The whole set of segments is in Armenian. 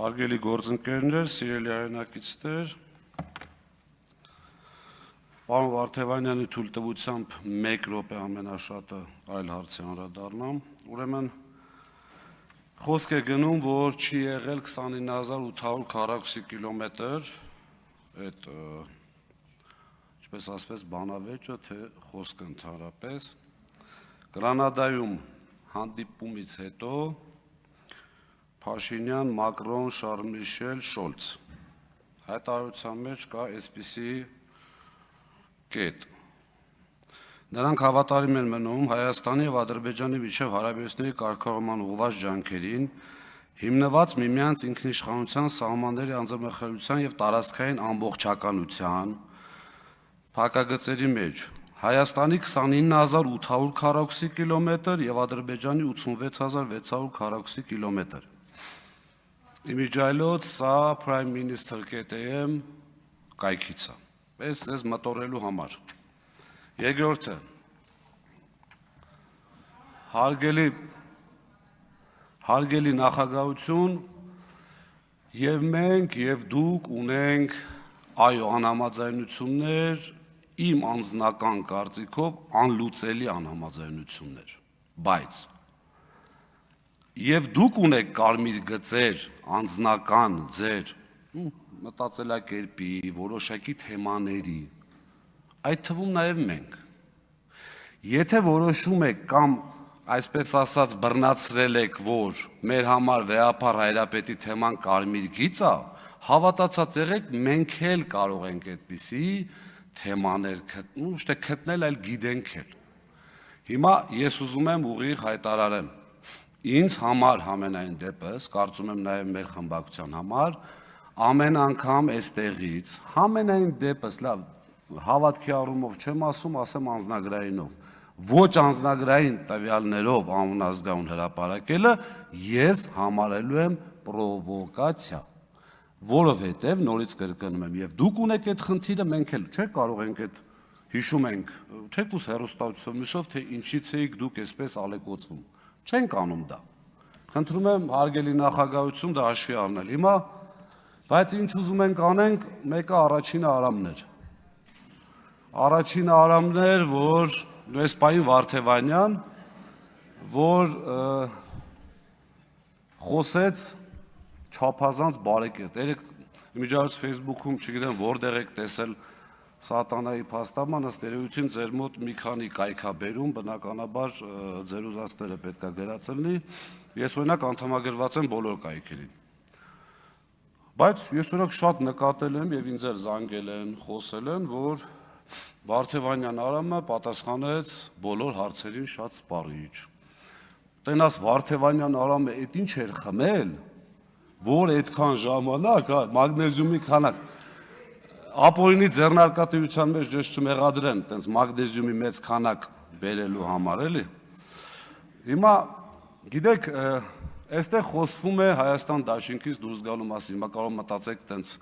Հարգելի գործընկերներ, սիրելի հայրենակիցներ, պարոն Վարդևանյանի թույլտվությամբ 1 րոպե ամենաշատը այլ հարցի անդրադառնամ, ուրեմն խոսք է գնում, որ չի եղել 29800 քառակուսի կիլոմետր, այդ ինչպես ասվեց բանավեճը, թե խոսքը ընդհանրապես, Գրանադայում հանդիպումից հետո Փաշինյան, Մակրոն, Շարլ Միշել, Շոլց, հայտարարության մեջ կա այսպիսի կետ. Նրանք հավատարիմ են մնում Հայաստանի և Ադրբեջանի միջև հարաբերությունների կարգավորման ուղղված ջանքերին, հիմնված միմյանց ինքնիշխանության, սահմանների անձնամխելիության և տարածքային ամբողջականության փակագծերի մեջ Հայաստանի 29800 քառակուսի կիլոմետր և Ադրբեջանի 86600 քառակուսի կիլոմետր։ Իմիջայլոց սա Prime Minister.am կայքից է, պես ձեզ մտորելու համար։ Երկրորդը, հարգելի նախագահություն, և մենք և դուք ունենք անհամաձայնություններ, իմ անձնական կարծիքով անլուծելի անհամաձայնություններ, բայց և դուք ունեք կարմիր գծեր, անձնական ձեր մտածելակերպի, որոշակի թեմաների, այդ թվում նաև մենք։ Եթե որոշում եք կամ այսպես ասած բռնացրել եք, որ մեր համար վեհափառ Հայրապետի թեման կարմիր գիծ է, հավատացած եղեք, մենք էլ կարող ենք այդպիսի թեմաներ գտնել, այլ գիտենք էլ։ Հիմա ես ուզում եմ ուղիղ հայտարարեմ, ինձ համար համենայն դեպս, կարծում եմ նաև մեր խմբակցության համար, ամեն անգամ այստեղից, համենայն դեպս, լավ, հավատքի առումով չեմ ասում, ասեմ անձնագրայինով, ոչ անձնագրային տվյալներով անազգայուն հրապարակելը ես համարելու եմ պրովոկացիա, որովհետև նորից կրկնում եմ, և դուք ունեք այդ խնդիրը, մենք էլ չէ կարող ենք այդ հիշում ենք, թեկուզ հեռուստացույցով մյուսով, թե ինչից էիք դուք այսպես ալեկոծվում, չենք անում դա, խնդրում եմ հարգելի նախագահություն դա հաշվի առնել, հիմա, բայց ինչ ուզում ենք անենք, մեկը առաջինը Արամներ, որ այս պահին Վարդևանյան, որ խոսեց չափազանց բարեկետ, երեկ իմիջիայլոց Facebook-ում չգիտեմ որտեղ եք տեսել սատանայի փաստաբան, ըստ երևույթին ձեր մոտ մի քանի կայք ա բերում, բնականաբար ձեր ուզածները պետք է գրած լինի, ես օրինակ անդամագրված եմ բոլոր կայքերին։ Բայց ես օրինակ շատ նկատել եմ և ինձ էլ զանգել են, խոսել են, որ Վարդևանյան Արամը պատասխանեց բոլոր հարցերին շատ սպառիչ։ Տենաս Վարդևանյան Արամը էդ ինչ էր խմել, որ այդքան ժամանակ, մագնեզիումի քանակ, ապօրինի ձեռնարկատիրության մեջ ես չմեղադրեն, տենց մագնեզիումի մեծ քանակ բերելու համար, էլի։ Հիմա, գիտեք, այստեղ խոսվում է Հայաստան դաշինքից դուրս գալու մասին, հիմա կարող մտածեք տենց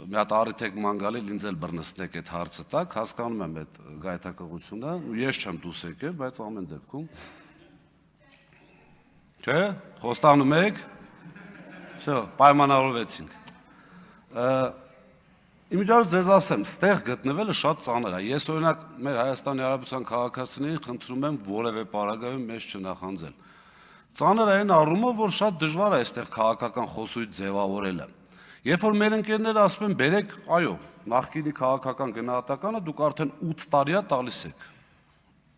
մի հատ առիթ եք ման գալի, ինձ էլ բռնցնեք այդ հարցը տակ, հասկանում եմ այդ գայթակղությունը, ես չեմ դուրս եկել, բայց ամեն դեպքում, չէ, խոստանում եք, պայմանավորվեցինք, իմիջիայլոց ձեզ ասեմ, ստեղ գտնվելը շատ ծանր է, ես օրինակ մեր Հայաստանի Հանրապետության քաղաքացիներին խնդրում եմ որևէ պարագայում մեզ չնախանձել, ծանր է այն առումով, որ շատ դժվար է այստեղ քաղաքական խոսույթ ձևավորելը, երբ որ մեր ընկերները ասում են բերեք, այո, նախկինի քաղաքական գնահատականը դուք արդեն 8 տարի է տալիս եք,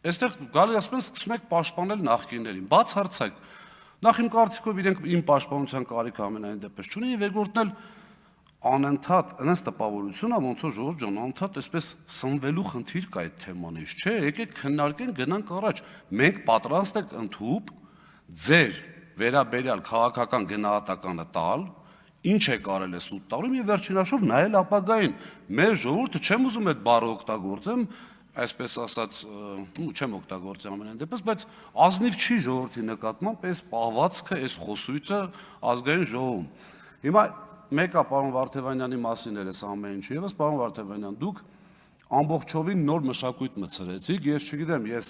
այստեղ գալի ասում են սկսում եք պաշտպանել նախկիններին, բացարձակ, նախ իմ կարծիքով իրենք իմ պաշտպանության կարիք ամենայն դեպս չունեն և երկրորդն էլ անընդհատ, այնպես տպավորություն է, ոնց որ Ժողովուրդ ջան, անընդհատ այսպես սնվելու խնդիր կա այդ թեմանից, չէ, եկեք քննարկենք, գնանք առաջ, մենք պատրաստ ենք ընդհուպ ձեր վերաբերյալ քաղաքական գնահատականը տալ, ինչ է կարել այս 8 տարում և վերջին հաշվով նայել ապագային, մեր ժողովուրդը չեմ ուզում այդ բառը օգտագործեմ, այսպես ասած, չեմ օգտագործի ամենայն դեպս, բայց ազնիվ չի ժողովրդի նկատմամբ այս պահվածքը, այս խոսույթը ազգային ժողովում։ Հիմա մեկը պարոն Վարդևանյանի մասին էր այս ամեն ինչը, ևս պարոն Վարդևանյան, դուք ամբողջովին նոր մշակույթ մտցրեցիք, ես չգիտեմ, ես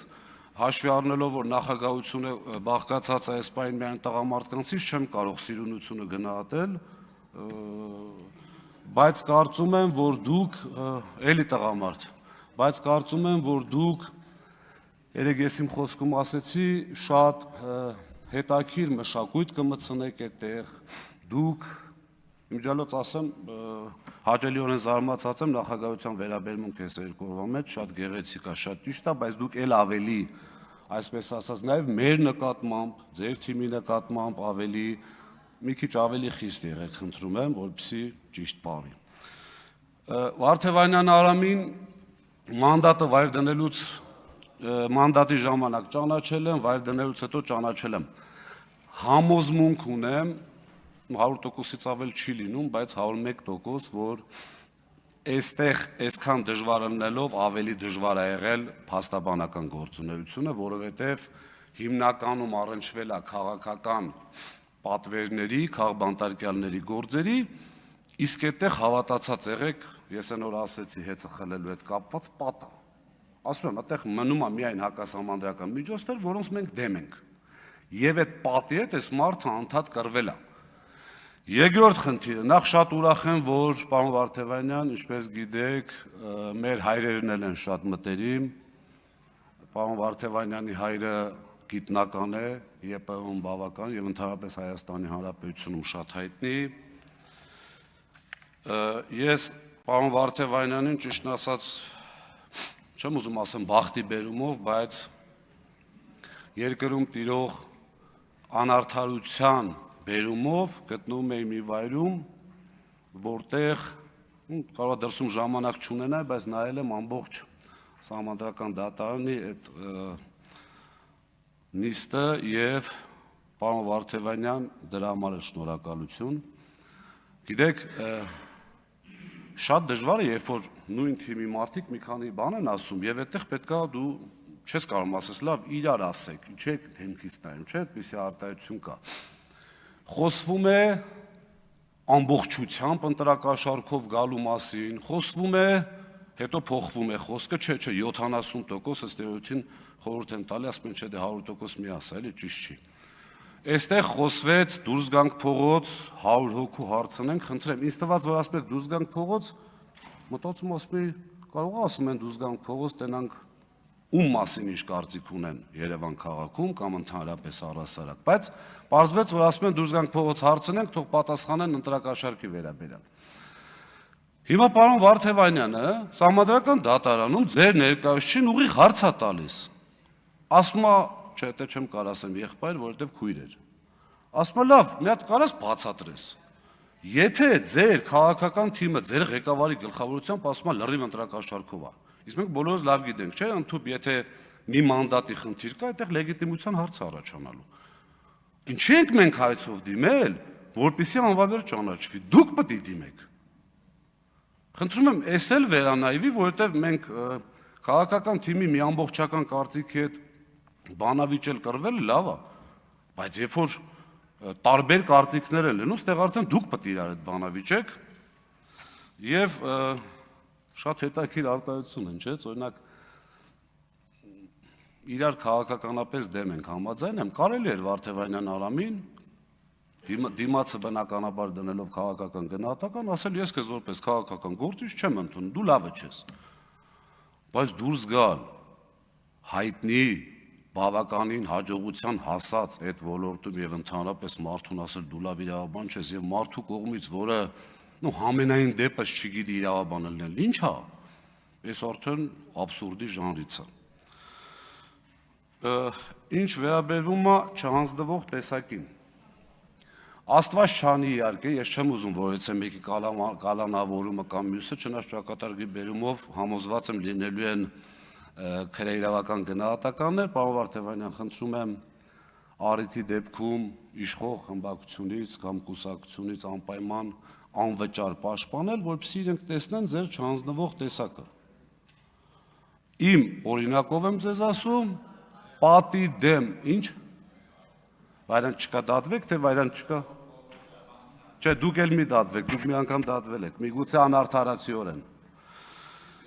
հաշվի առնելով, որ նախագահությունը բաղկացած է այս պահին միայն տղամարդկանցից, չեմ կարող սիրունությունը գնահատել, բայց կարծում եմ, որ դուք էլի տղամարդ, բայց կարծում եմ, որ դուք երեք ես իմ խոսքում ասեցի, շատ հետաքրքիր մշակույթ կմտցնեք այդտեղ, դուք իմջալոց ասեմ, հաճելիորեն զարմացած եմ նախագահության վերաբերմունք այս երկու օրվա մեջ, շատ գեղեցիկ է, շատ ճիշտ է, բայց դուք էլ ավելի, այսպես ասած, նաև մեր նկատմամբ, ձեր թիմի նկատմամբ ավելի, մի քիչ ավելի խիստ եղեք, խնդրում եմ, որպեսզի ճիշտ պարի։ Վարդևանյան Արամին մանդատը վայր դնելուց, մանդատի ժամանակ ճանաչել եմ, վայր դնելուց հետո ճանաչել եմ։ Համոզմունք ունեմ, 100%-ից ավել չի լինում, բայց 101%, որ այստեղ այսքան դժվար լինելով ավելի դժվար է եղել փաստաբանական գործունեությունը, որովհետև հիմնականում առնչվել է քաղաքական պատվերների, քաղբանտարկյալների գործերի, իսկ այդտեղ հավատացած եղեք, ես այն օր ասեցի հեծը խլելու հետ կապված պատա։ Ասում եմ, այդտեղ մնում է միայն հակասահմանադրական միջոցներ, որոնց մենք դեմ ենք։ Եվ այդ պատի հետ այս մարդը անդադ կռվել է։ Երկրորդ խնդիրը, նախ շատ ուրախ եմ, որ պարոն Վարդևանյան, ինչպես գիտեք, մեր հայրերն են շատ մտերիմ, պարոն Վարդևանյանի հայրը գիտնական է, ԵՊՀ-ում բավական եւ ընդհանրապես Հայաստանի Հանրապետությունում շատ հայտնի։ Ես պարոն Վարդևանյանին ճիշտն ասած չեմ ուզում ասեմ բախտի բերումով, բայց երկրում տիրող անարդարության բերումով գտնվում էի մի վայրում, որտեղ կարող է դրսում ժամանակ չունենա, բայց նայել եմ ամբողջ սահմանադրական դատարանի այդ նիստը եւ պարոն Վարդևանյան դրա համար է շնորհակալություն։ Գիտեք, շատ դժվար է, երբ որ նույն թիմի մարդիկ մի քանի բան են ասում եւ այդտեղ պետքա դու չես կարող ասես լավ իրար ասեք, չէ՞ դեմքից նայում, չէ՞ այդպիսի արտահայտություն կա։ Խոսվում է ամբողջությամբ ընտրակաշառքով գալու մասին, խոսվում է, հետո փոխվում է խոսքը, չէ, 70% ըստ էության խորհուրդ եմ տալի, ասում են չէ, դե 100% մի ասա, էլի ճիշտ չի։ Այստեղ խոսվեց դուրս գանք փողոց, 100 հոգու հարցնենք, խնդրեմ, ինձ թվաց, որ ասում եք դուրս գանք փողոց, մտածում ասում եմ, կարող է ասում են դուրս գանք փողոց, տենանք ում մասին ինչ կարծիք ունեն Երևան քաղաքում կամ ընդհանրապես առհասարակ, բայց պարզվեց, որ ասում են դուրս գանք փողոց հարցնենք, թող պատասխանեն ընտրակաշառքի վերաբերյալ։ Հիմա պարոն Վարդևանյանը սահմանադրական դատարանում ձեր ներկայացուցիչին ուղիղ հարց է տալիս։ Ասում է, չէ, դե չեմ կարող ասեմ եղբայր, որովհետև քույր էր։ Ասում է, լավ, մի հատ կարաս բացատրես։ Եթե ձեր քաղաքական թիմը ձեր ղեկավարի գլխավորությամբ ասում է լրիվ ընտրակաշառքով է, իսկ մենք բոլորս լավ գիտենք, չէ՞, ընդհանուր եթե մի մանդատի խնդիր կա, այդտեղ լեգիտիմության հարց առաջանալու։ Ինչի ենք մենք հայցով դիմել, որպեսզի անվավեր ճանաչվի, դուք պետք է դիմեք։ Խնդրում եմ, էս էլ վերանայվի, որովհետև մենք քաղաքական թիմի մի ամբողջական կարծիքի հետ բանավիճել կռվելը լավ է, բայց երբ որ տարբեր կարծիքներ են լինում, ստեղ արդեն դուք պետք է իրար հետ բանավիճեք եւ շատ հետաքրքիր արտահայտություն են, չէ՞, օրինակ իրար քաղաքականապես դեմ ենք համաձայն եմ, կարելի էր Վարդևանյան Արամին դիմացը բնականաբար դնելով քաղաքական գնահատական, ասել ես քեզ որպես քաղաքական գործիչ չեմ ընդունում, դու լավը չես։ Բայց դուրս գալ հայտնի բավականին հաջողության հասած այդ ոլորտում եւ ընդհանրապես մարդուն ասել դու լավ իրավաբան չես եւ մարդու կողմից, որը համենայն դեպս չգիտի իրավաբան լինել, ի՞նչ է։ Այս արդեն աբսուրդի ժանրից է։ Ինչ վերաբերում է չհանձնվող տեսակին։ Աստված չանի իհարկե, ես չեմ ուզում, որ եթե մեկի կալանավորումը կամ մյուսը չնայած ճակատագրի բերումով համոզված եմ լինելու են քրեիրավական գնահատականներ, պարոն Վարդևանյան, խնդրում եմ առիթի դեպքում իշխող խմբակցությունից կամ կուսակցությունից անպայման անվճար պաշտպանել, որպեսզի իրենք տեսնեն ձեր չհանձնվող տեսակը։ Իմ օրինակով եմ ձեզ ասում, պատի դեմ, ինչ։ Վայրան չկա դատվեք, թե վայրան չկա։ Չէ, դուք էլ մի դատվեք, դուք մի անգամ դատվել եք, միգուցե անարդարացիորեն։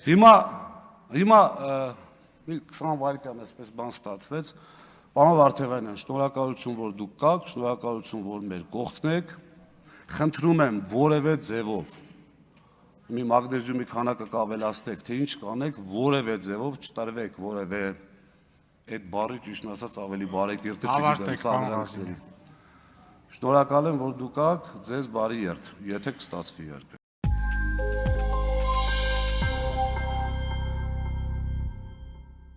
Հիմա մի 20 վայրկյան այսպես բան ստացվեց։ Պարոն Վարդևանյան, շնորհակալություն, որ դուք կաք, շնորհակալություն, որ մեր կողքն եք։ Խնդրում եմ որևէ ձևով մի մագնեզիումի քանակը կավելացնեք, թե ինչ կանեք, որևէ ձևով չտրվեք որևէ այդ բառի ճիշտն ասած ավելի բարեկիրթը չգիտեմ սադրանքների։ Շնորհակալ եմ, որ դուք կաք, ձեզ բարի երթ, եթե կստացվի իհարկե։